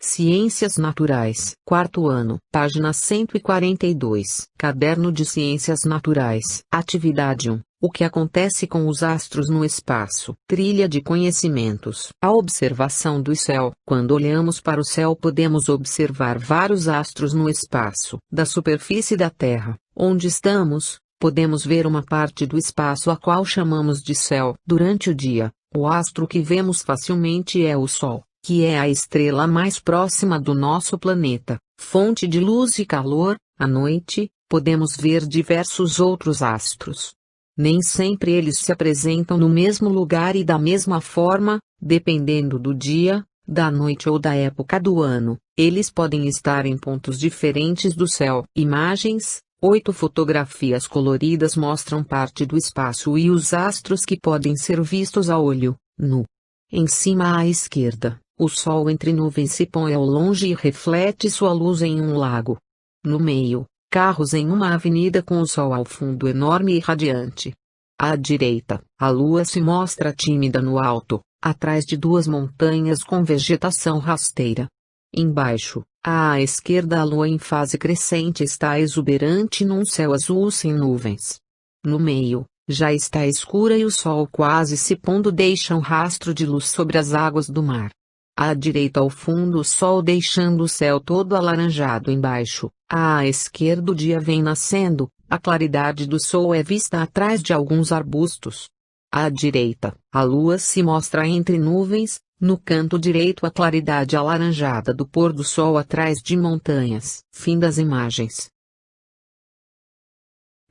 Ciências Naturais, quarto ano, página 142. Caderno de Ciências Naturais. Atividade 1. O que acontece com os astros no espaço? Trilha de conhecimentos. A observação do céu. Quando olhamos para o céu, podemos observar vários astros no espaço. Da superfície da Terra, onde estamos, podemos ver uma parte do espaço a qual chamamos de céu. Durante o dia, o astro que vemos facilmente é o Sol, que é a estrela mais próxima do nosso planeta, fonte de luz e calor. À noite, podemos ver diversos outros astros. Nem sempre eles se apresentam no mesmo lugar e da mesma forma, dependendo do dia, da noite ou da época do ano. Eles podem estar em pontos diferentes do céu. Imagens. 8 fotografias coloridas mostram parte do espaço e os astros que podem ser vistos a olho nu. Em cima à esquerda, o Sol entre nuvens se põe ao longe e reflete sua luz em um lago. No meio, carros em uma avenida com o Sol ao fundo enorme e radiante. À direita, a Lua se mostra tímida no alto, atrás de duas montanhas com vegetação rasteira. Embaixo, à esquerda, a Lua em fase crescente está exuberante num céu azul sem nuvens. No meio, já está escura e o Sol quase se pondo deixa um rastro de luz sobre as águas do mar. À direita, ao fundo, o Sol deixando o céu todo alaranjado embaixo. À esquerda, o dia vem nascendo, a claridade do Sol é vista atrás de alguns arbustos. À direita, a Lua se mostra entre nuvens, no canto direito a claridade alaranjada do pôr do Sol atrás de montanhas. Fim das imagens.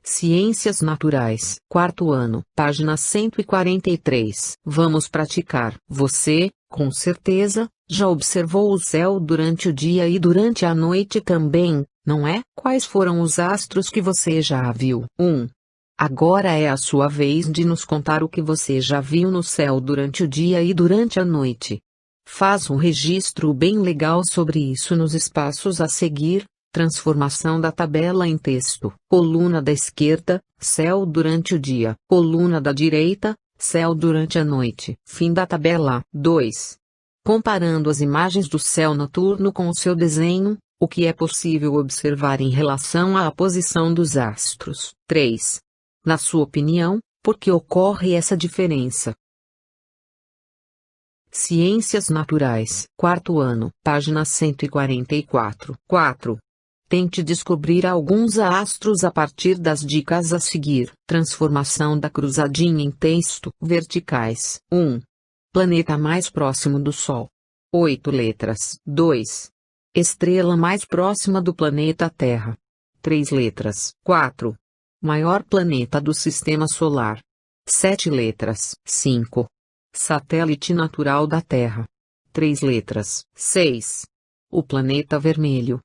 Ciências Naturais, quarto ano, página 143. Vamos praticar. Você, com certeza, já observou o céu durante o dia e durante a noite também, não é? Quais foram os astros que você já viu? 1. Agora é a sua vez de nos contar o que você já viu no céu durante o dia e durante a noite. Faz um registro bem legal sobre isso nos espaços a seguir. Transformação da tabela em texto. Coluna da esquerda, céu durante o dia. Coluna da direita, céu durante a noite. Fim da tabela. 2. Comparando as imagens do céu noturno com o seu desenho, o que é possível observar em relação à posição dos astros. 3. Na sua opinião, por que ocorre essa diferença? Ciências Naturais, quarto ano, página 144. 4. Tente descobrir alguns astros a partir das dicas a seguir. Transformação da cruzadinha em texto. Verticais. 1. Planeta mais próximo do Sol. 8 letras. 2. Estrela mais próxima do planeta Terra. 3 letras. 4. Maior planeta do Sistema Solar. 7 letras. 5. Satélite natural da Terra. 3 letras. 6. O planeta vermelho.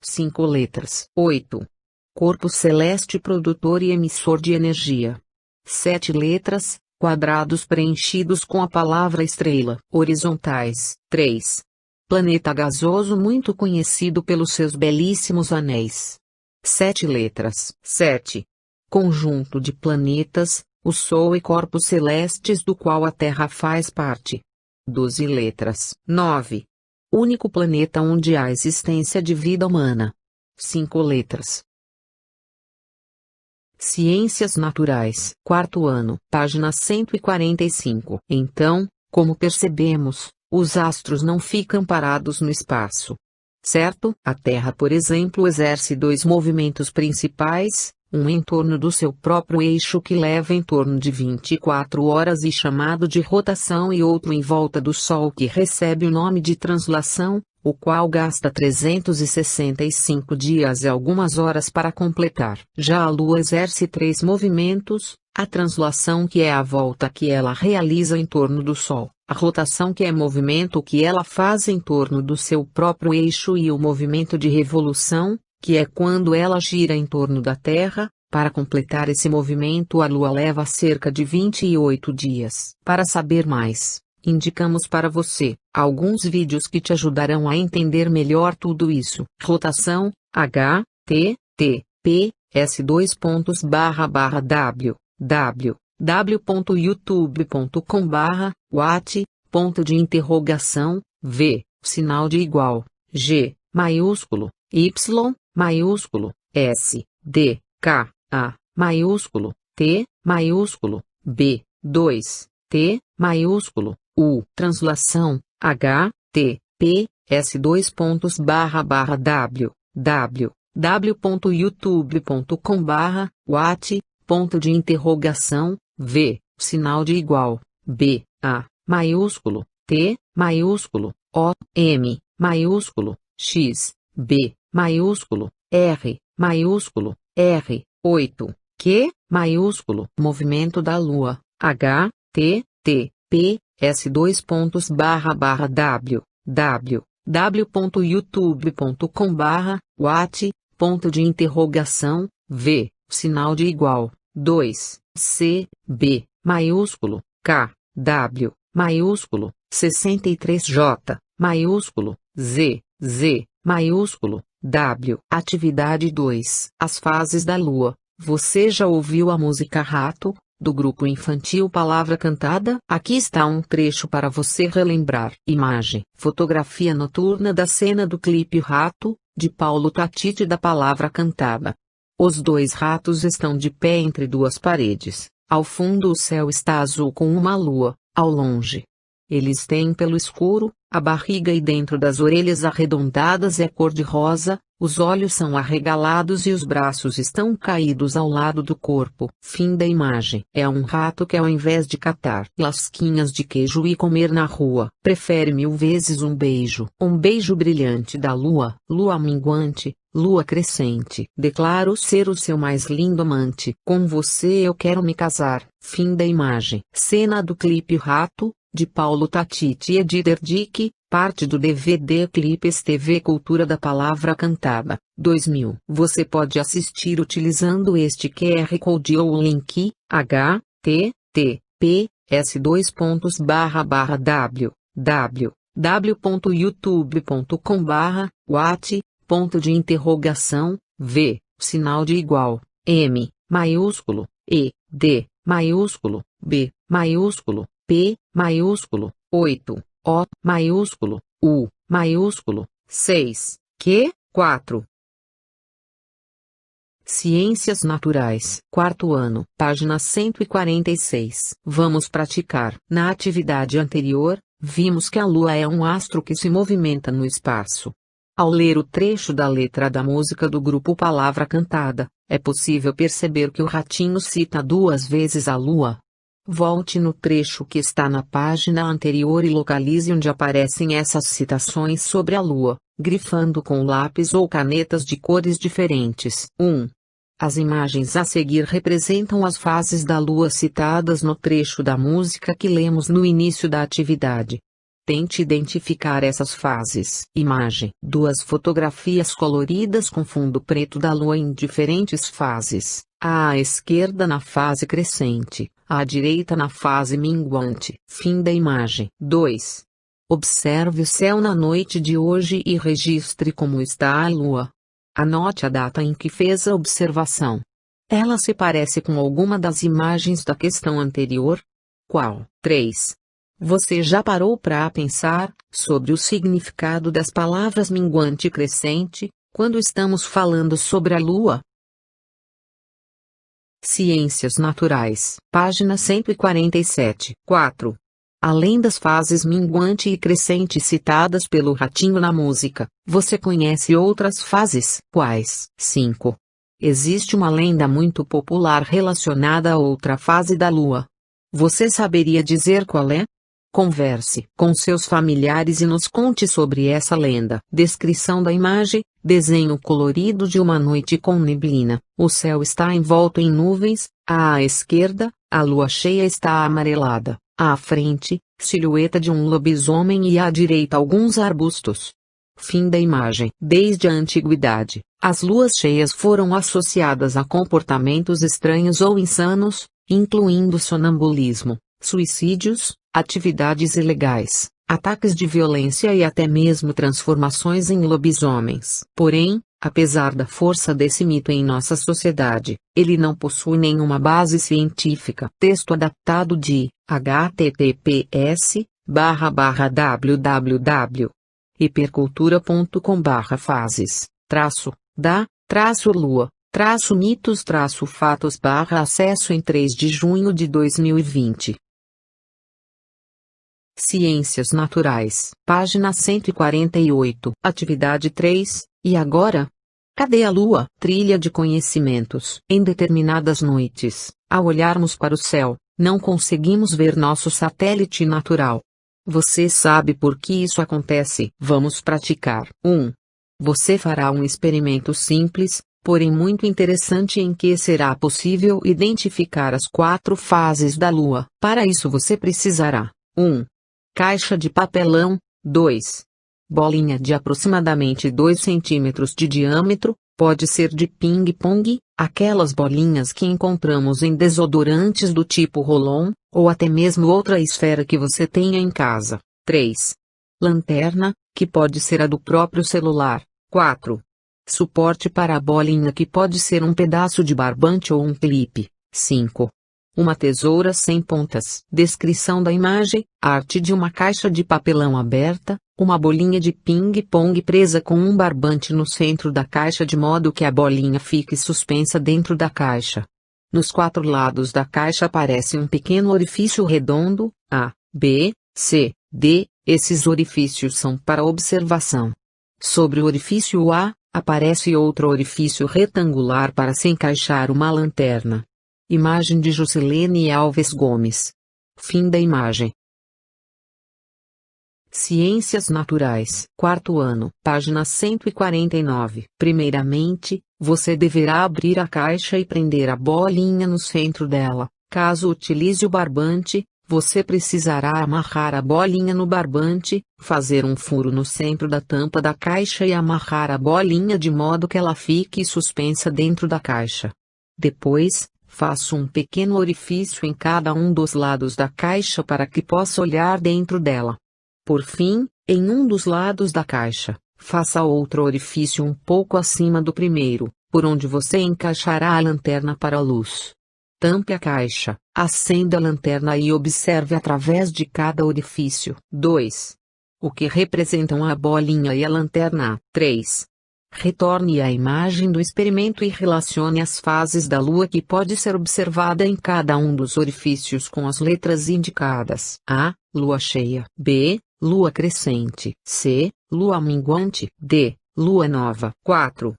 5 letras. 8. Corpo celeste produtor e emissor de energia. 7 letras, quadrados preenchidos com a palavra estrela. Horizontais. 3. Planeta gasoso muito conhecido pelos seus belíssimos anéis. 7 letras. 7. Conjunto de planetas, o Sol e corpos celestes do qual a Terra faz parte. 12 letras. 9. Único planeta onde há existência de vida humana. 5 letras. Ciências Naturais, quarto ano, página 145. Então, como percebemos, os astros não ficam parados no espaço. Certo? A Terra, por exemplo, exerce 2 movimentos principais, um em torno do seu próprio eixo que leva em torno de 24 horas e chamado de rotação e outro em volta do Sol que recebe o nome de translação, o qual gasta 365 dias e algumas horas para completar. Já a Lua exerce 3 movimentos, a translação que é a volta que ela realiza em torno do Sol, a rotação que é movimento que ela faz em torno do seu próprio eixo e o movimento de revolução, que é quando ela gira em torno da Terra. Para completar esse movimento, a Lua leva cerca de 28 dias. Para saber mais, indicamos para você alguns vídeos que te ajudarão a entender melhor tudo isso. Rotação, https://www.youtube.com/watt, ponto de interrogação, v, sinal de igual. G, maiúsculo, Y, maiúsculo, S, D, K, A, maiúsculo, T, maiúsculo, B, 2, T, maiúsculo, U. Translação, H, T, P, S W, www.youtube.com/what, ponto de interrogação, V, sinal de igual, B, A, maiúsculo, T, maiúsculo, O, M, maiúsculo, X, B, maiúsculo, R, maiúsculo, R, 8, Q, maiúsculo, movimento da Lua, H, T, T, P, S www.youtube.com/what, ponto de interrogação, V, sinal de igual, 2, C, B, maiúsculo, K, W, maiúsculo, 63J, maiúsculo, Z, Z, maiúsculo, W. Atividade 2. As fases da Lua. Você já ouviu a música Rato, do grupo infantil Palavra Cantada? Aqui está um trecho para você relembrar. Imagem. Fotografia noturna da cena do clipe Rato, de Paulo Tatiti da Palavra Cantada. Os dois ratos estão de pé entre duas paredes. Ao fundo o céu está azul com uma lua, ao longe. Eles têm pelo escuro, a barriga e dentro das orelhas arredondadas é cor-de-rosa, os olhos são arregalados e os braços estão caídos ao lado do corpo. Fim da imagem. É um rato que ao invés de catar lasquinhas de queijo e comer na rua, prefere 1000 vezes um beijo. Um beijo brilhante da lua, lua minguante, lua crescente. Declaro ser o seu mais lindo amante. Com você eu quero me casar. Fim da imagem. Cena do clipe Rato, de Paulo Tatiti e Dider Dick, parte do DVD Clipes TV Cultura da Palavra Cantada, 2000. Você pode assistir utilizando este QR Code ou o link, https www.youtube.com/what, ponto de interrogação, V, sinal de igual, M, maiúsculo, E, D, maiúsculo, B, maiúsculo, P, maiúsculo, 8, O, maiúsculo, U, maiúsculo, 6, Q, 4. Ciências Naturais, quarto ano, página 146. Vamos praticar. Na atividade anterior, vimos que a Lua é um astro que se movimenta no espaço. Ao ler o trecho da letra da música do grupo Palavra Cantada, é possível perceber que o ratinho cita 2 vezes a Lua. Volte no trecho que está na página anterior e localize onde aparecem essas citações sobre a Lua, grifando com lápis ou canetas de cores diferentes. 1. As imagens a seguir representam as fases da Lua citadas no trecho da música que lemos no início da atividade. Tente identificar essas fases. Imagem. 2 fotografias coloridas com fundo preto da Lua em diferentes fases. À esquerda na fase crescente, à direita na fase minguante. Fim da imagem. 2. Observe o céu na noite de hoje e registre como está a Lua. Anote a data em que fez a observação. Ela se parece com alguma das imagens da questão anterior? Qual? 3. Você já parou para pensar sobre o significado das palavras minguante e crescente, quando estamos falando sobre a Lua? Ciências Naturais, página 147. 4. Além das fases minguante e crescente citadas pelo ratinho na música, você conhece outras fases? Quais? 5. Existe uma lenda muito popular relacionada a outra fase da Lua. Você saberia dizer qual é? Converse com seus familiares e nos conte sobre essa lenda. Descrição da imagem: desenho colorido de uma noite com neblina. O céu está envolto em nuvens. À esquerda, a lua cheia está amarelada. À frente, silhueta de um lobisomem e à direita alguns arbustos. Fim da imagem. Desde a antiguidade, as luas cheias foram associadas a comportamentos estranhos ou insanos, incluindo sonambulismo, suicídios, atividades ilegais, ataques de violência e até mesmo transformações em lobisomens. Porém, apesar da força desse mito em nossa sociedade, ele não possui nenhuma base científica. Texto adaptado de https://www hipercultura.com/fases, lua, mitos fatos acesso em 3 de junho de 2020. Ciências Naturais, página 148, atividade 3, e agora? Cadê a Lua? Trilha de conhecimentos. Em determinadas noites, ao olharmos para o céu, não conseguimos ver nosso satélite natural. Você sabe por que isso acontece? Vamos praticar. 1. Você fará um experimento simples, porém muito interessante em que será possível identificar as 4 fases da Lua. Para isso você precisará: 1. Caixa de papelão. 2. Bolinha de aproximadamente 2 centímetros de diâmetro, pode ser de ping-pong, aquelas bolinhas que encontramos em desodorantes do tipo Roll-On, ou até mesmo outra esfera que você tenha em casa. 3. Lanterna, que pode ser a do próprio celular. 4. Suporte para a bolinha, que pode ser um pedaço de barbante ou um clipe. 5. Uma tesoura sem pontas. Descrição da imagem: arte de uma caixa de papelão aberta, uma bolinha de ping-pong presa com um barbante no centro da caixa de modo que a bolinha fique suspensa dentro da caixa. Nos 4 lados da caixa aparece um pequeno orifício redondo, A, B, C, D. Esses orifícios são para observação. Sobre o orifício A, aparece outro orifício retangular para se encaixar uma lanterna. Imagem de Juscelene Alves Gomes. Fim da imagem. Ciências Naturais, 4º ano, página 149. Primeiramente, você deverá abrir a caixa e prender a bolinha no centro dela. Caso utilize o barbante, você precisará amarrar a bolinha no barbante, fazer um furo no centro da tampa da caixa e amarrar a bolinha de modo que ela fique suspensa dentro da caixa. Depois, faça um pequeno orifício em cada um dos lados da caixa para que possa olhar dentro dela. Por fim, em um dos lados da caixa, faça outro orifício um pouco acima do primeiro, por onde você encaixará a lanterna para a luz. Tampe a caixa, acenda a lanterna e observe através de cada orifício. 2. O que representam a bolinha e a lanterna. 3. Retorne à imagem do experimento e relacione as fases da Lua que pode ser observada em cada um dos orifícios com as letras indicadas. A. Lua cheia. B. Lua crescente. C. Lua minguante. D. Lua nova. 4.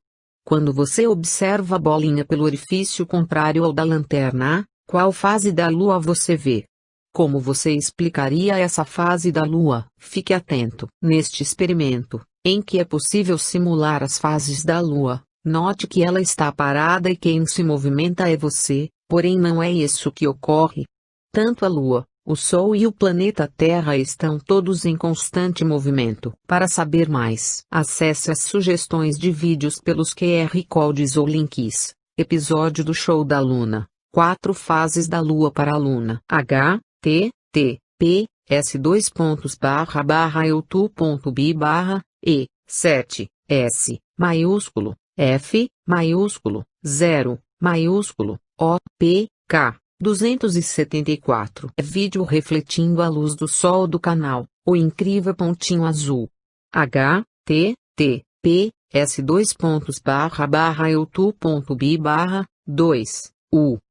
Quando você observa a bolinha pelo orifício contrário ao da lanterna, qual fase da Lua você vê? Como você explicaria essa fase da Lua? Fique atento. Neste experimento, em que é possível simular as fases da Lua, note que ela está parada e quem se movimenta é você, porém não é isso que ocorre. Tanto a Lua, o Sol e o planeta Terra estão todos em constante movimento. Para saber mais, acesse as sugestões de vídeos pelos QR Codes ou links. Episódio do Show da Luna. 4 fases da Lua para a Luna. https://youtube.b/e7s maiúsculo F maiúsculo 0 maiúsculo O P K 274. Vídeo refletindo a luz do sol do canal, o incrível pontinho azul. https://youtube.b/2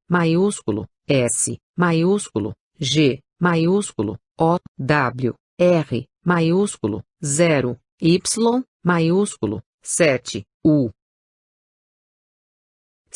maiúsculo S maiúsculo G maiúsculo O W R maiúsculo 0 Y maiúsculo 7 U.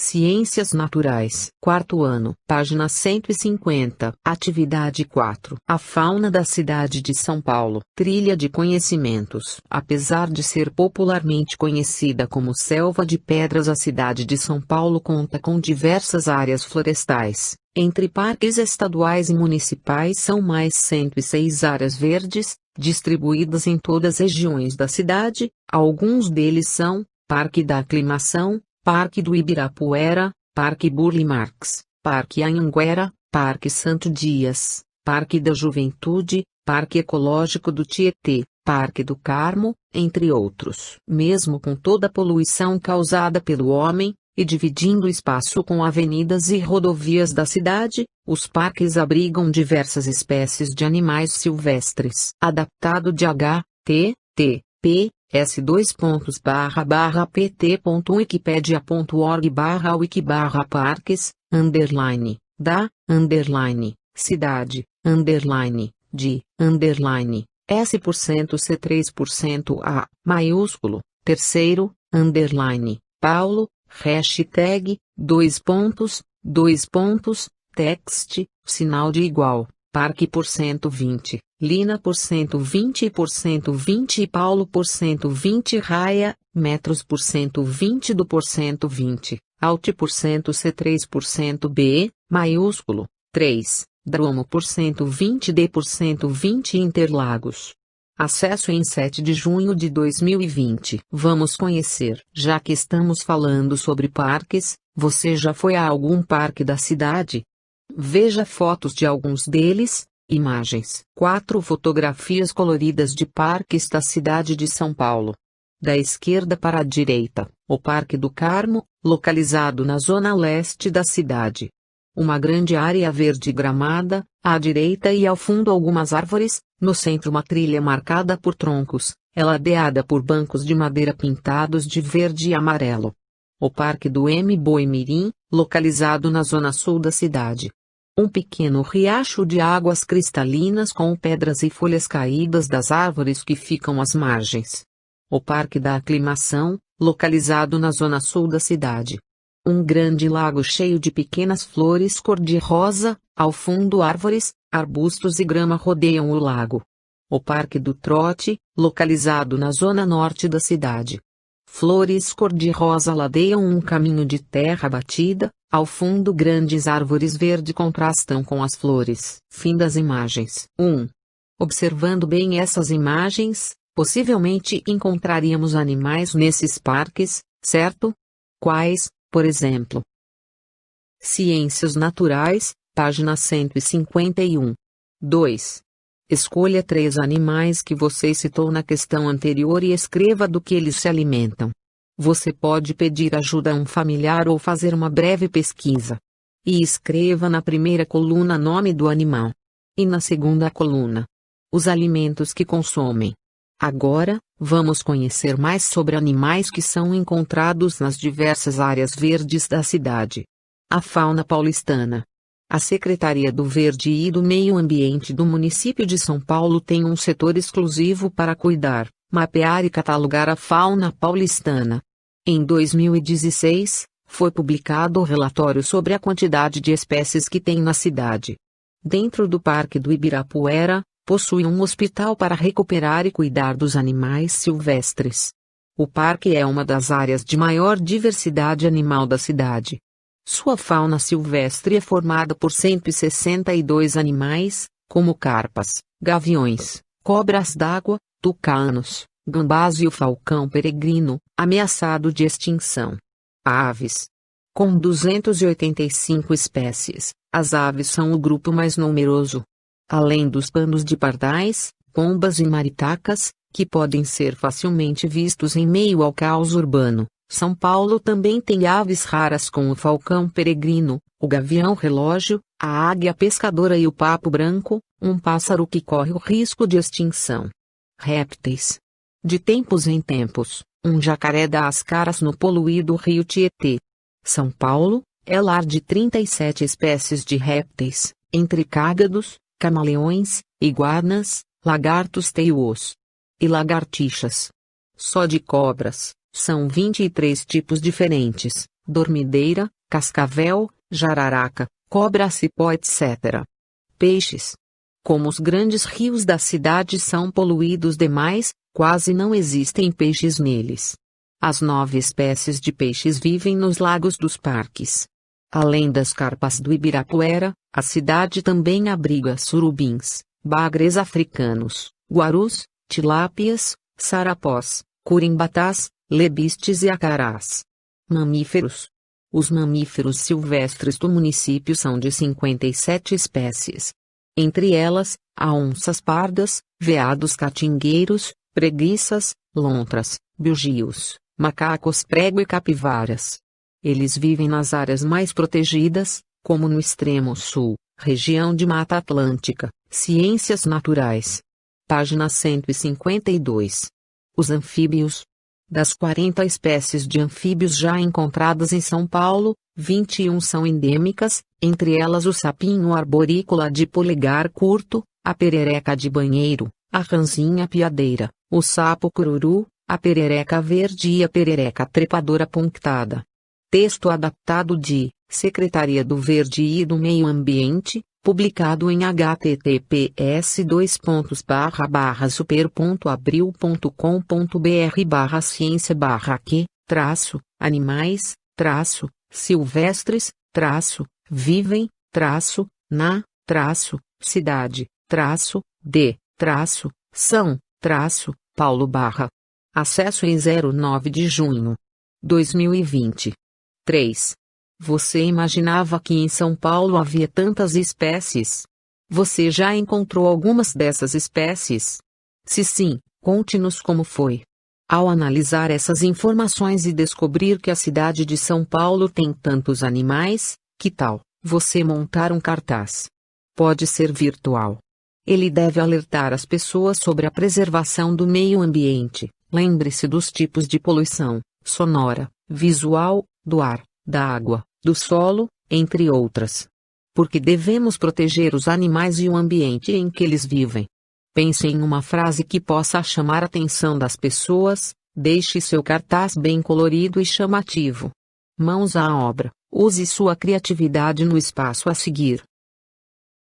Ciências Naturais, 4º ano, página 150, atividade 4. A fauna da cidade de São Paulo. Trilha de conhecimentos. Apesar de ser popularmente conhecida como Selva de Pedras, a cidade de São Paulo conta com diversas áreas florestais. Entre parques estaduais e municipais são mais 106 áreas verdes, distribuídas em todas as regiões da cidade. Alguns deles são: Parque da Aclimação, Parque do Ibirapuera, Parque Burle Marx, Parque Anhanguera, Parque Santo Dias, Parque da Juventude, Parque Ecológico do Tietê, Parque do Carmo, entre outros. Mesmo com toda a poluição causada pelo homem, e dividindo o espaço com avenidas e rodovias da cidade, os parques abrigam diversas espécies de animais silvestres. Adaptado de H.T.T. P, s://pt.wikipedia.org/wiki/parques, da, cidade, de, S%C3%A, maiúsculo, terceiro, Paulo, hashtag, text, sinal de igual, parque por 120, Lina por 120 e por 120 e Paulo por 120 raia, metros por 120 do por 120, alt por 100 B, maiúsculo, 3, Drumo por 120 D por 120 Interlagos. Acesso em 7 de junho de 2020. Vamos conhecer. Já que estamos falando sobre parques, você já foi a algum parque da cidade? Veja fotos de alguns deles. Imagens. 4 fotografias coloridas de parques da cidade de São Paulo. Da esquerda para a direita, o Parque do Carmo, localizado na zona leste da cidade. Uma grande área verde gramada, à direita e ao fundo algumas árvores, no centro uma trilha marcada por troncos, ladeada por bancos de madeira pintados de verde e amarelo. O Parque do Boi-Mirim, localizado na zona sul da cidade. Um pequeno riacho de águas cristalinas com pedras e folhas caídas das árvores que ficam às margens. O Parque da Aclimação, localizado na zona sul da cidade. Um grande lago cheio de pequenas flores cor-de-rosa, ao fundo árvores, arbustos e grama rodeiam o lago. O Parque do Trote, localizado na zona norte da cidade. Flores cor-de-rosa ladeiam um caminho de terra batida, ao fundo grandes árvores verde contrastam com as flores. Fim das imagens. 1. Observando bem essas imagens, possivelmente encontraríamos animais nesses parques, certo? Quais, por exemplo? Ciências Naturais, página 151. 2. Escolha 3 animais que você citou na questão anterior e escreva do que eles se alimentam. Você pode pedir ajuda a um familiar ou fazer uma breve pesquisa. E escreva na primeira coluna nome do animal. E na segunda coluna, os alimentos que consomem. Agora, vamos conhecer mais sobre animais que são encontrados nas diversas áreas verdes da cidade. A fauna paulistana. A Secretaria do Verde e do Meio Ambiente do município de São Paulo tem um setor exclusivo para cuidar, mapear e catalogar a fauna paulistana. Em 2016, foi publicado o relatório sobre a quantidade de espécies que tem na cidade. Dentro do Parque do Ibirapuera, possui um hospital para recuperar e cuidar dos animais silvestres. O parque é uma das áreas de maior diversidade animal da cidade. Sua fauna silvestre é formada por 162 animais, como carpas, gaviões, cobras d'água, tucanos, gambás e o falcão peregrino, ameaçado de extinção. Aves. Com 285 espécies, as aves são o grupo mais numeroso. Além dos bandos de pardais, pombas e maritacas, que podem ser facilmente vistos em meio ao caos urbano, São Paulo também tem aves raras como o falcão peregrino, o gavião relógio, a águia pescadora e o papo branco, um pássaro que corre o risco de extinção. Répteis. De tempos em tempos, um jacaré dá as caras no poluído rio Tietê. São Paulo é lar de 37 espécies de répteis, entre cágados, camaleões, iguanas, lagartos teiuos e lagartixas. Só de cobras, são 23 tipos diferentes: dormideira, cascavel, jararaca, cobra-cipó, etc. Peixes. Como os grandes rios da cidade são poluídos demais, quase não existem peixes neles. As 9 espécies de peixes vivem nos lagos dos parques. Além das carpas do Ibirapuera, a cidade também abriga surubins, bagres africanos, guarus, tilápias, sarapós, curimbatás, lebistes e acarás. Mamíferos. Os mamíferos silvestres do município são de 57 espécies. Entre elas, há onças pardas, veados catingueiros, preguiças, lontras, bugios, macacos prego e capivaras. Eles vivem nas áreas mais protegidas, como no extremo sul, região de Mata Atlântica. Ciências Naturais. Página 152. Os anfíbios. Das 40 espécies de anfíbios já encontradas em São Paulo, 21 são endêmicas, entre elas o sapinho arborícola de polegar curto, a perereca de banheiro, a ranzinha piadeira, o sapo cururu, a perereca verde e a perereca trepadora pontada. Texto adaptado de Secretaria do Verde e do Meio Ambiente, publicado em https://super.abril.com.br/ciência/que-animais, silvestres, vivem, na, cidade, são, Paulo /. Acesso em 09 de junho. 2020. 3. Você imaginava que em São Paulo havia tantas espécies? Você já encontrou algumas dessas espécies? Se sim, conte-nos como foi. Ao analisar essas informações e descobrir que a cidade de São Paulo tem tantos animais, que tal você montar um cartaz? Pode ser virtual. Ele deve alertar as pessoas sobre a preservação do meio ambiente. Lembre-se dos tipos de poluição sonora, visual, do ar, da água, do solo, entre outras. Porque devemos proteger os animais e o ambiente em que eles vivem. Pense em uma frase que possa chamar a atenção das pessoas, deixe seu cartaz bem colorido e chamativo. Mãos à obra, use sua criatividade no espaço a seguir.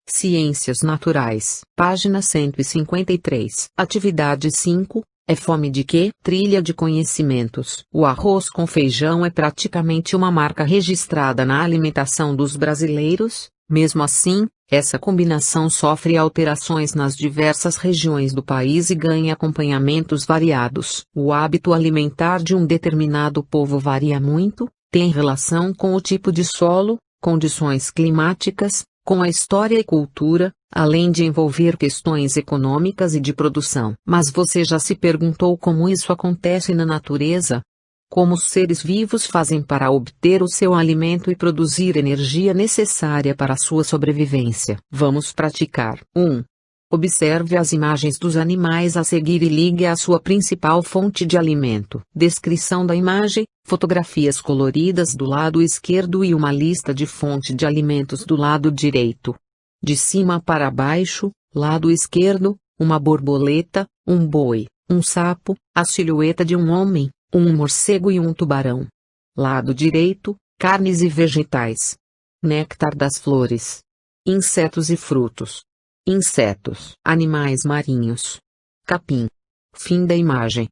Ciências Naturais, página 153. Atividade 5. É fome de quê? Trilha de conhecimentos. O arroz com feijão é praticamente uma marca registrada na alimentação dos brasileiros. Mesmo assim, essa combinação sofre alterações nas diversas regiões do país e ganha acompanhamentos variados. O hábito alimentar de um determinado povo varia muito, tem relação com o tipo de solo, condições climáticas, com a história e cultura, além de envolver questões econômicas e de produção. Mas você já se perguntou como isso acontece na natureza? Como os seres vivos fazem para obter o seu alimento e produzir energia necessária para a sua sobrevivência? Vamos praticar. 1. Observe as imagens dos animais a seguir e ligue à sua principal fonte de alimento. Descrição da imagem, fotografias coloridas do lado esquerdo e uma lista de fonte de alimentos do lado direito. De cima para baixo, lado esquerdo, uma borboleta, um boi, um sapo, a silhueta de um homem, um morcego e um tubarão. Lado direito, carnes e vegetais. Néctar das flores. Insetos e frutos. Insetos. Animais marinhos. Capim. Fim da imagem.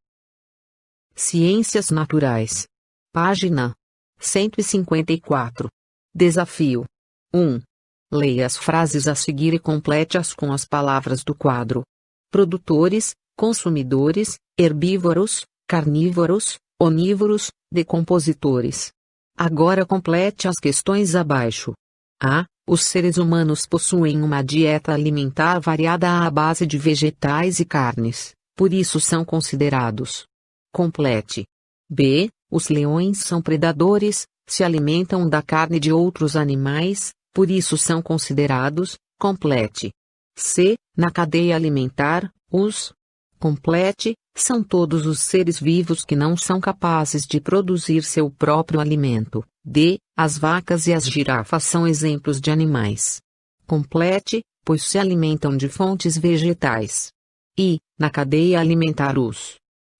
Ciências Naturais. Página 154. Desafio. 1. Leia as frases a seguir e complete-as com as palavras do quadro. Produtores, consumidores, herbívoros, carnívoros, onívoros, decompositores. Agora complete as questões abaixo. A. Os seres humanos possuem uma dieta alimentar variada à base de vegetais e carnes, por isso são considerados. Complete. B. Os leões são predadores, se alimentam da carne de outros animais, por isso são considerados. Complete. C. Na cadeia alimentar, os. Complete, são todos os seres vivos que não são capazes de produzir seu próprio alimento. D. As vacas e as girafas são exemplos de animais. Complete, pois se alimentam de fontes vegetais. I. Na cadeia alimentar os.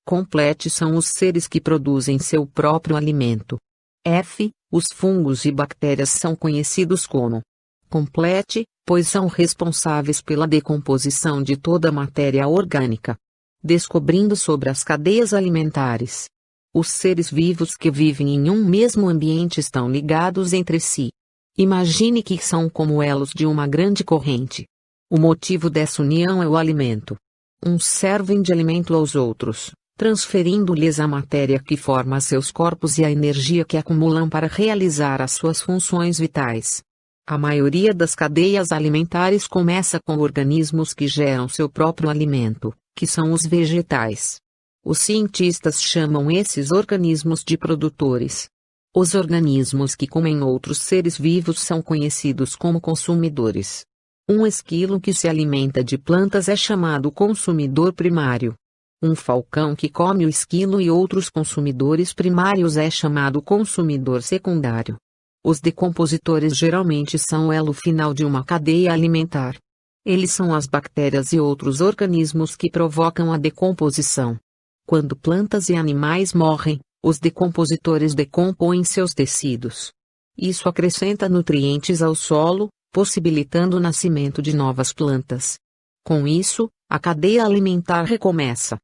Complete são os seres que produzem seu próprio alimento. F. Os fungos e bactérias são conhecidos como. Complete, pois são responsáveis pela decomposição de toda a matéria orgânica. Descobrindo sobre as cadeias alimentares. Os seres vivos que vivem em um mesmo ambiente estão ligados entre si. Imagine que são como elos de uma grande corrente. O motivo dessa união é o alimento. Uns servem de alimento aos outros, transferindo-lhes a matéria que forma seus corpos e a energia que acumulam para realizar as suas funções vitais. A maioria das cadeias alimentares começa com organismos que geram seu próprio alimento, que são os vegetais. Os cientistas chamam esses organismos de produtores. Os organismos que comem outros seres vivos são conhecidos como consumidores. Um esquilo que se alimenta de plantas é chamado consumidor primário. Um falcão que come o esquilo e outros consumidores primários é chamado consumidor secundário. Os decompositores geralmente são o elo final de uma cadeia alimentar. Eles são as bactérias e outros organismos que provocam a decomposição. Quando plantas e animais morrem, os decompositores decompõem seus tecidos. Isso acrescenta nutrientes ao solo, possibilitando o nascimento de novas plantas. Com isso, a cadeia alimentar recomeça.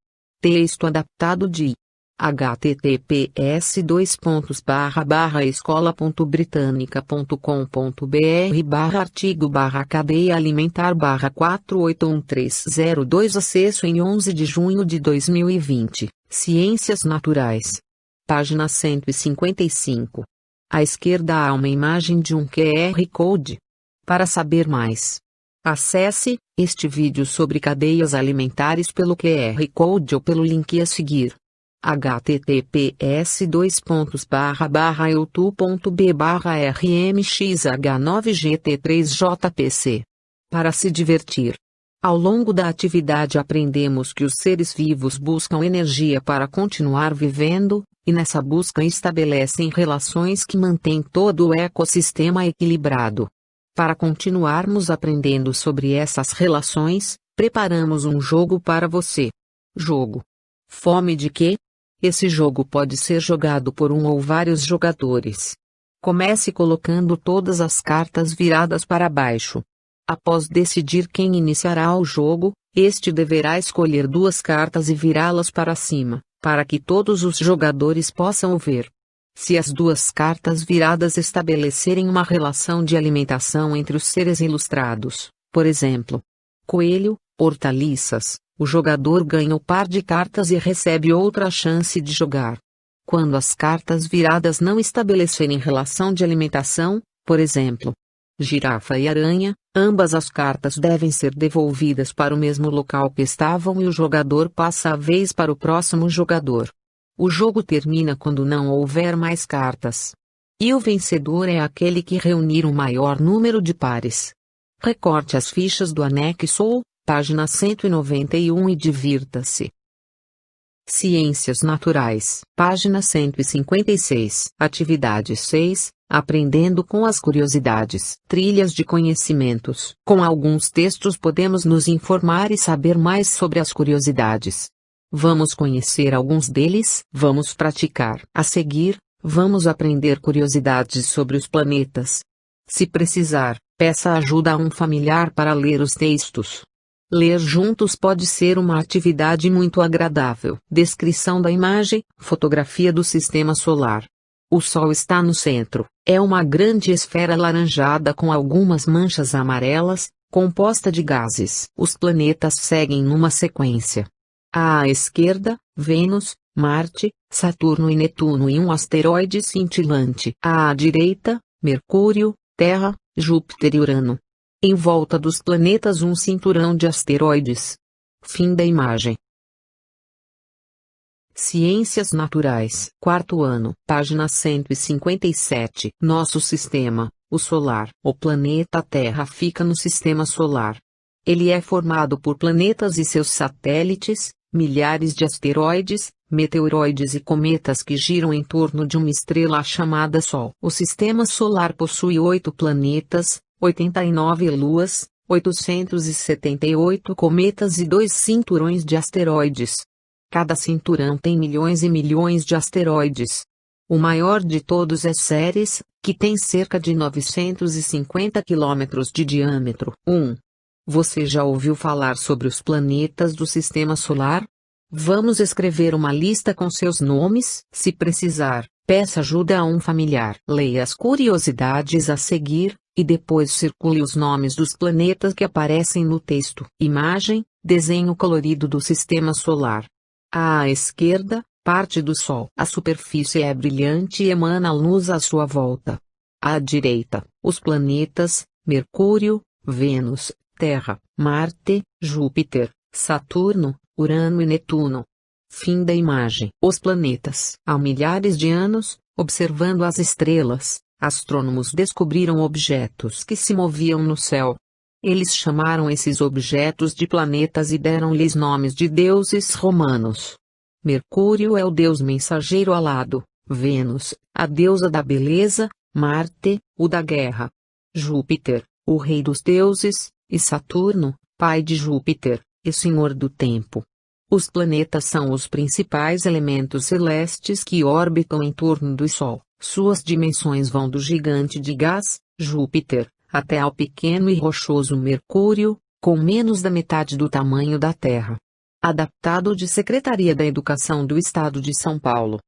Texto adaptado de https://escola.britanica.com.br/artigo/cadeia alimentar /481302 acesso em 11 de junho de 2020, Ciências Naturais. Página 155. À esquerda há uma imagem de um QR Code. Para saber mais, acesse este vídeo sobre cadeias alimentares pelo QR Code ou pelo link a seguir. https://youtube.b/rmxh9gt3jpc. Para se divertir. Ao longo da atividade aprendemos que os seres vivos buscam energia para continuar vivendo, e nessa busca estabelecem relações que mantêm todo o ecossistema equilibrado. Para continuarmos aprendendo sobre essas relações, preparamos um jogo para você. Jogo. Fome de quê? Esse jogo pode ser jogado por um ou vários jogadores. Comece colocando todas as cartas viradas para baixo. Após decidir quem iniciará o jogo, este deverá escolher duas cartas e virá-las para cima, para que todos os jogadores possam ver. Se as duas cartas viradas estabelecerem uma relação de alimentação entre os seres ilustrados, por exemplo, coelho, hortaliças, o jogador ganha o par de cartas e recebe outra chance de jogar. Quando as cartas viradas não estabelecerem relação de alimentação, por exemplo, girafa e aranha, ambas as cartas devem ser devolvidas para o mesmo local que estavam e o jogador passa a vez para o próximo jogador. O jogo termina quando não houver mais cartas. E o vencedor é aquele que reunir o maior número de pares. Recorte as fichas do anexo, página 191 e divirta-se. Ciências Naturais, página 156. Atividade 6. Aprendendo com as curiosidades. Trilhas de conhecimentos. Com alguns textos podemos nos informar e saber mais sobre as curiosidades. Vamos conhecer alguns deles? Vamos praticar. A seguir, vamos aprender curiosidades sobre os planetas. Se precisar, peça ajuda a um familiar para ler os textos. Ler juntos pode ser uma atividade muito agradável. Descrição da imagem, fotografia do sistema solar. O Sol está no centro. É uma grande esfera alaranjada com algumas manchas amarelas, composta de gases. Os planetas seguem numa sequência. À esquerda, Vênus, Marte, Saturno e Netuno e um asteroide cintilante. À direita, Mercúrio, Terra, Júpiter e Urano. Em volta dos planetas um cinturão de asteroides. Fim da imagem. Ciências Naturais. Quarto ano. Página 157. Nosso sistema, o solar. O planeta Terra fica no sistema solar. Ele é formado por planetas e seus satélites, milhares de asteroides, meteoroides e cometas que giram em torno de uma estrela chamada Sol. O sistema solar possui 8 planetas, 89 luas, 878 cometas e 2 cinturões de asteroides. Cada cinturão tem milhões e milhões de asteroides. O maior de todos é Ceres, que tem cerca de 950 quilômetros de diâmetro. 1. Você já ouviu falar sobre os planetas do Sistema Solar? Vamos escrever uma lista com seus nomes. Se precisar, peça ajuda a um familiar. Leia as curiosidades a seguir, e depois circule os nomes dos planetas que aparecem no texto. Imagem, desenho colorido do Sistema Solar. À esquerda, parte do Sol. A superfície é brilhante e emana luz à sua volta. À direita, os planetas, Mercúrio, Vênus, Terra, Marte, Júpiter, Saturno, Urano e Netuno. Fim da imagem. Os planetas. Há milhares de anos, observando as estrelas, astrônomos descobriram objetos que se moviam no céu. Eles chamaram esses objetos de planetas e deram-lhes nomes de deuses romanos. Mercúrio é o deus mensageiro alado, Vênus, a deusa da beleza, Marte, o da guerra. Júpiter, o rei dos deuses, e Saturno, pai de Júpiter, e senhor do tempo. Os planetas são os principais elementos celestes que orbitam em torno do Sol. Suas dimensões vão do gigante de gás, Júpiter, até ao pequeno e rochoso Mercúrio, com menos da metade do tamanho da Terra. Adaptado de Secretaria da Educação do Estado de São Paulo.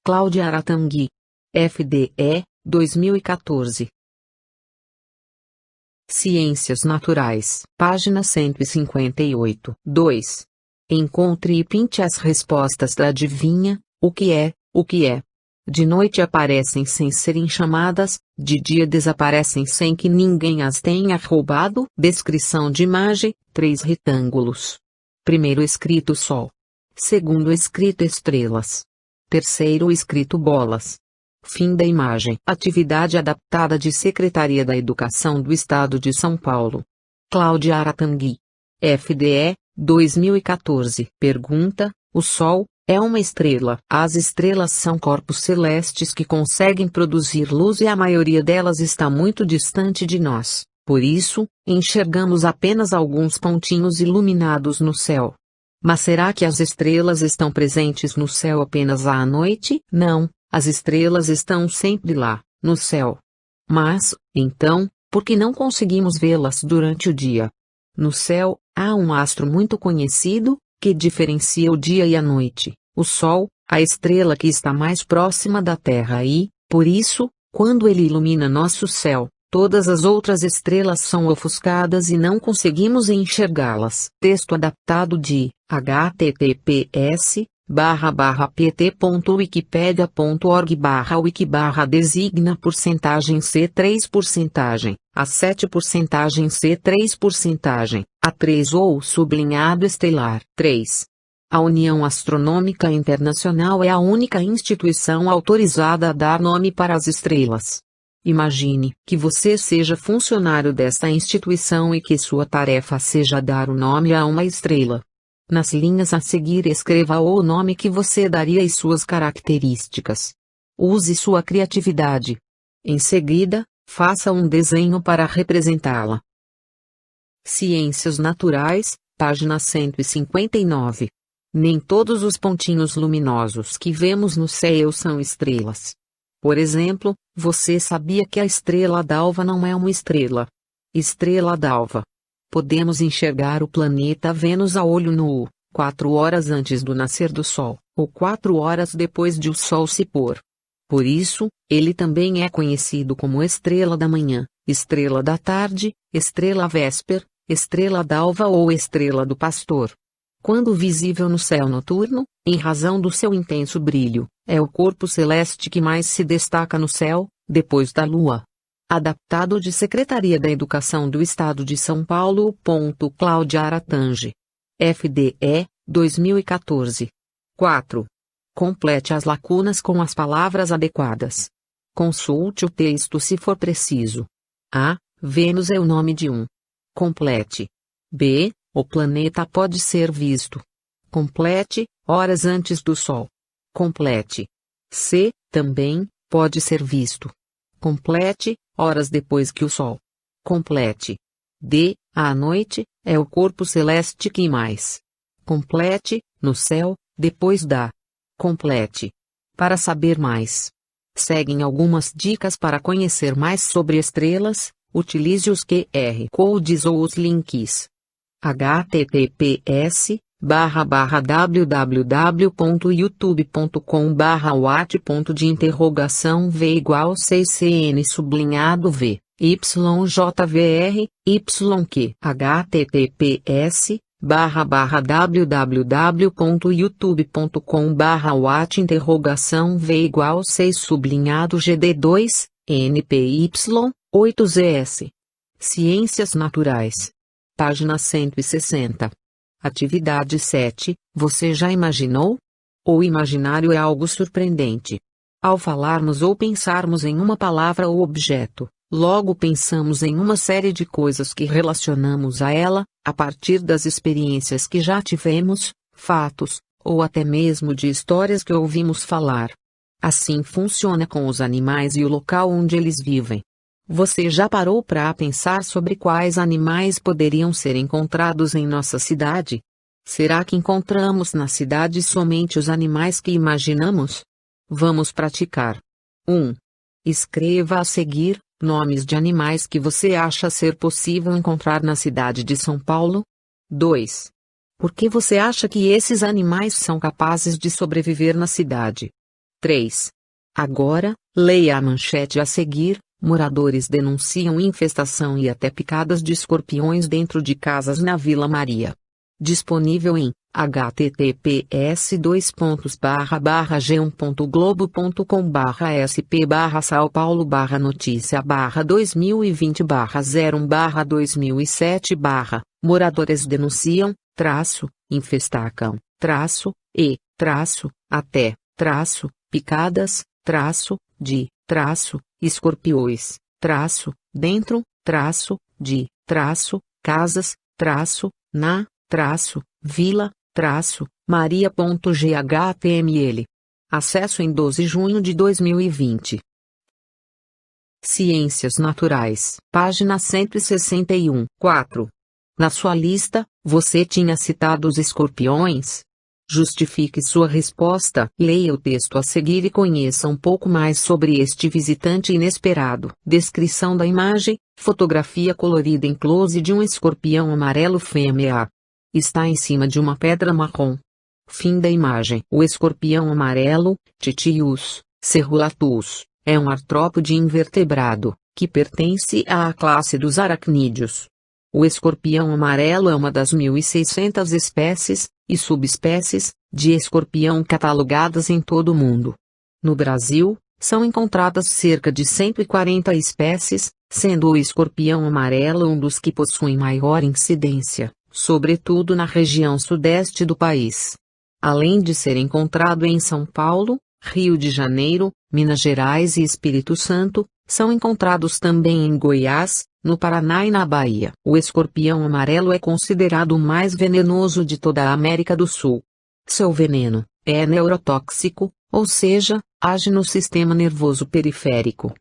Cláudia Aratangui. FDE, 2014. Ciências Naturais. Página 158. 2. Encontre e pinte as respostas da adivinha, o que é, o que é. De noite aparecem sem serem chamadas, de dia desaparecem sem que ninguém as tenha roubado. Descrição de imagem, 3 retângulos. Primeiro escrito Sol. Segundo escrito estrelas. Terceiro escrito bolas. Fim da imagem. Atividade adaptada de Secretaria da Educação do Estado de São Paulo. Cláudia Aratangui. FDE, 2014. Pergunta: o Sol é uma estrela? As estrelas são corpos celestes que conseguem produzir luz e a maioria delas está muito distante de nós. Por isso, enxergamos apenas alguns pontinhos iluminados no céu. Mas será que as estrelas estão presentes no céu apenas à noite? Não, as estrelas estão sempre lá, no céu. Mas, então, por que não conseguimos vê-las durante o dia? No céu, há um astro muito conhecido, que diferencia o dia e a noite, o Sol, a estrela que está mais próxima da Terra e, por isso, quando ele ilumina nosso céu, todas as outras estrelas são ofuscadas e não conseguimos enxergá-las. Texto adaptado de https://pt.wikipedia.org/wiki/designa %C3%, A7% C3%, A3 ou sublinhado estelar. 3. A União Astronômica Internacional é a única instituição autorizada a dar nome para as estrelas. Imagine que você seja funcionário desta instituição e que sua tarefa seja dar o nome a uma estrela. Nas linhas a seguir escreva o nome que você daria e suas características. Use sua criatividade. Em seguida, faça um desenho para representá-la. Ciências Naturais, página 159. Nem todos os pontinhos luminosos que vemos no céu são estrelas. Por exemplo, você sabia que a estrela d'alva não é uma estrela? Estrela d'alva. Podemos enxergar o planeta Vênus a olho nu, 4 horas antes do nascer do Sol, ou 4 horas depois de o Sol se pôr. Por isso, ele também é conhecido como estrela da manhã, estrela da tarde, estrela vesper, estrela d'alva ou estrela do pastor. Quando visível no céu noturno, em razão do seu intenso brilho, é o corpo celeste que mais se destaca no céu, depois da Lua. Adaptado de Secretaria da Educação do Estado de São Paulo. Cláudia Aratangui. FDE, 2014. 4. Complete as lacunas com as palavras adequadas. Consulte o texto se for preciso. A. Vênus é o nome de um. Complete. B. O planeta pode ser visto. Complete, horas antes do Sol. Complete. C. Também, pode ser visto. Complete, horas depois que o Sol. Complete. D. À noite, é o corpo celeste que mais. Complete, no céu, depois da. Complete. Para saber mais. Seguem algumas dicas para conhecer mais sobre estrelas, utilize os QR Codes ou os links. https://www.youtube.com/wat.v = 6cn_v YJVR https://www.youtube.com/wat_v = 6_GD2 NPY 8ZS. Ciências Naturais. Página 160. Atividade 7. Você já imaginou? O imaginário é algo surpreendente. Ao falarmos ou pensarmos em uma palavra ou objeto, Logo pensamos em uma série de coisas que relacionamos a ela, a partir das experiências que já tivemos, fatos, ou até mesmo de histórias que ouvimos falar. Assim funciona com os animais e o local onde eles vivem. Você já parou para pensar sobre quais animais poderiam ser encontrados em nossa cidade? Será que encontramos na cidade somente os animais que imaginamos? Vamos praticar. 1. Escreva a seguir nomes de animais que você acha ser possível encontrar na cidade de São Paulo. 2. Por que você acha que esses animais são capazes de sobreviver na cidade? 3. Agora, leia a manchete a seguir. Moradores denunciam infestação e até picadas de escorpiões dentro de casas na Vila Maria. Disponível em https://g1.globo.com/sp/São Paulo/notícia/2020/01/2007/ Moradores denunciam, infestacam, até, picadas, de, escorpiões, dentro, de, casas, na, vila, maria.ghtml. Acesso em 12 de junho de 2020. Ciências Naturais, página 161. 4. Na sua lista, você tinha citado os escorpiões? Justifique sua resposta. Leia o texto a seguir e conheça um pouco mais sobre este visitante inesperado. Descrição da imagem: fotografia colorida em close de um escorpião amarelo fêmea. Está em cima de uma pedra marrom. Fim da imagem. O escorpião amarelo, Titius cerulatus, é um artrópode invertebrado, que pertence à classe dos aracnídeos. O escorpião amarelo é uma das 1.600 espécies e subespécies de escorpião catalogadas em todo o mundo. No Brasil, são encontradas cerca de 140 espécies, sendo o escorpião amarelo um dos que possuem maior incidência, sobretudo na região sudeste do país. Além de ser encontrado em São Paulo, Rio de Janeiro, Minas Gerais e Espírito Santo, são encontrados também em Goiás, no Paraná e na Bahia. O escorpião amarelo é considerado o mais venenoso de toda a América do Sul. Seu veneno é neurotóxico, ou seja, age no sistema nervoso periférico.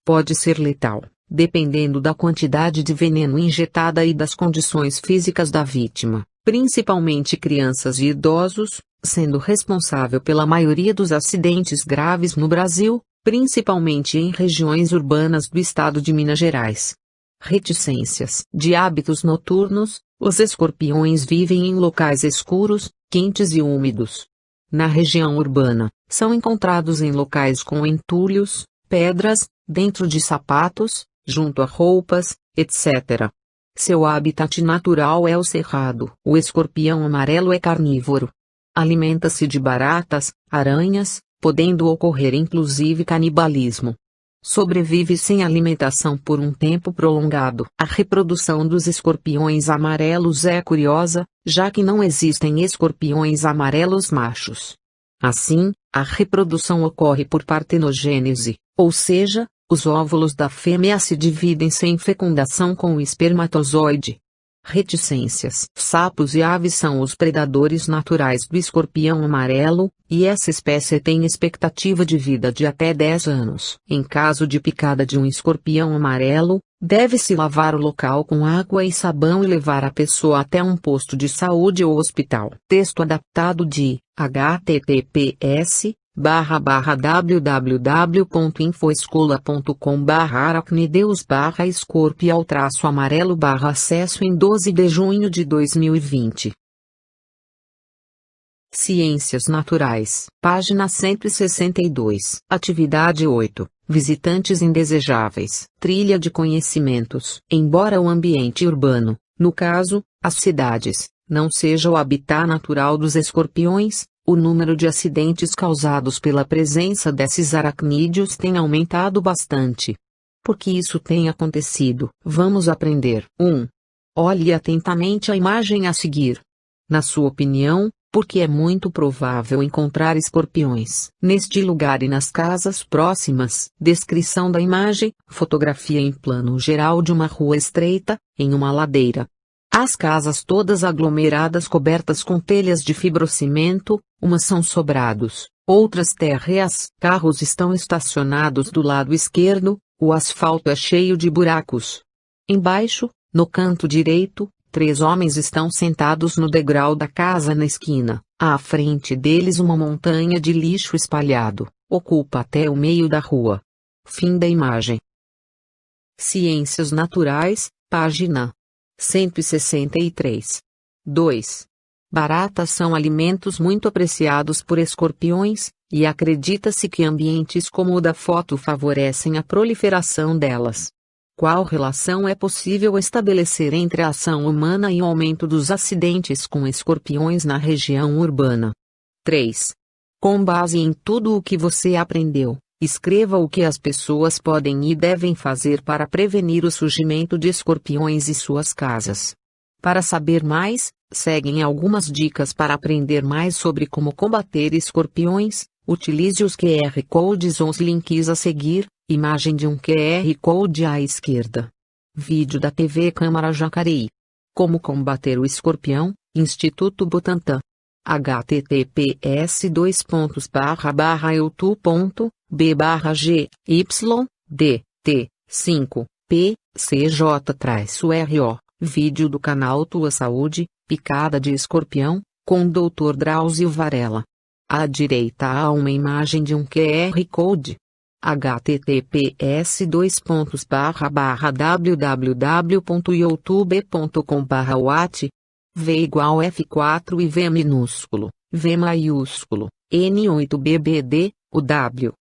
Pode ser letal, dependendo da quantidade de veneno injetada e das condições físicas da vítima, principalmente crianças e idosos, sendo responsável pela maioria dos acidentes graves no Brasil, principalmente em regiões urbanas do estado de Minas Gerais. Reticências. De hábitos noturnos, os escorpiões vivem em locais escuros, quentes e úmidos. Na região urbana, são encontrados em locais com entulhos, pedras, dentro de sapatos, junto a roupas, etc. Seu habitat natural é o cerrado. O escorpião amarelo é carnívoro. Alimenta-se de baratas, aranhas, podendo ocorrer inclusive canibalismo. Sobrevive sem alimentação por um tempo prolongado. A reprodução dos escorpiões amarelos é curiosa, já que não existem escorpiões amarelos machos. Assim, a reprodução ocorre por partenogênese, ou seja, os óvulos da fêmea se dividem sem fecundação com o espermatozoide. Reticências. Sapos e aves são os predadores naturais do escorpião amarelo, e essa espécie tem expectativa de vida de até 10 anos. Em caso de picada de um escorpião amarelo, deve-se lavar o local com água e sabão e levar a pessoa até um posto de saúde ou hospital. Texto adaptado de https://www.infoescola.com/aracnideus/escorpial-amarelo/ acesso em 12 de junho de 2020. Ciências Naturais, página 162. Atividade 8. Visitantes indesejáveis. Trilha de conhecimentos. Embora o ambiente urbano, no caso, as cidades, não seja o habitat natural dos escorpiões, o número de acidentes causados pela presença desses aracnídeos tem aumentado bastante. Por que isso tem acontecido? Vamos aprender. 1. Olhe atentamente a imagem a seguir. Na sua opinião, porque é muito provável encontrar escorpiões neste lugar e nas casas próximas. Descrição da imagem: fotografia em plano geral de uma rua estreita, em uma ladeira. As casas todas aglomeradas cobertas com telhas de fibrocimento, umas são sobrados, outras térreas. Carros estão estacionados do lado esquerdo, o asfalto é cheio de buracos. Embaixo, no canto direito, 3 homens estão sentados no degrau da casa na esquina. À frente deles uma montanha de lixo espalhado, ocupa até o meio da rua. Fim da imagem. Ciências Naturais, página 163. 2. Baratas são alimentos muito apreciados por escorpiões, e acredita-se que ambientes como o da foto favorecem a proliferação delas. Qual relação é possível estabelecer entre a ação humana e o aumento dos acidentes com escorpiões na região urbana? 3. Com base em tudo o que você aprendeu, escreva o que as pessoas podem e devem fazer para prevenir o surgimento de escorpiões em suas casas. Para saber mais, seguem algumas dicas para aprender mais sobre como combater escorpiões. Utilize os QR Codes ou os links a seguir. Imagem de um QR Code à esquerda. Vídeo da TV Câmara Jacareí. Como combater o escorpião, Instituto Butantan. https://youtube.com/b/g-dt5-pcj-ro. Vídeo do canal Tua Saúde, Picada de Escorpião, com Dr. Drauzio Varela. À direita há uma imagem de um QR Code. https://www.youtube.com/wat V = F4 e V minúsculo, V maiúsculo, N8BBD, o W.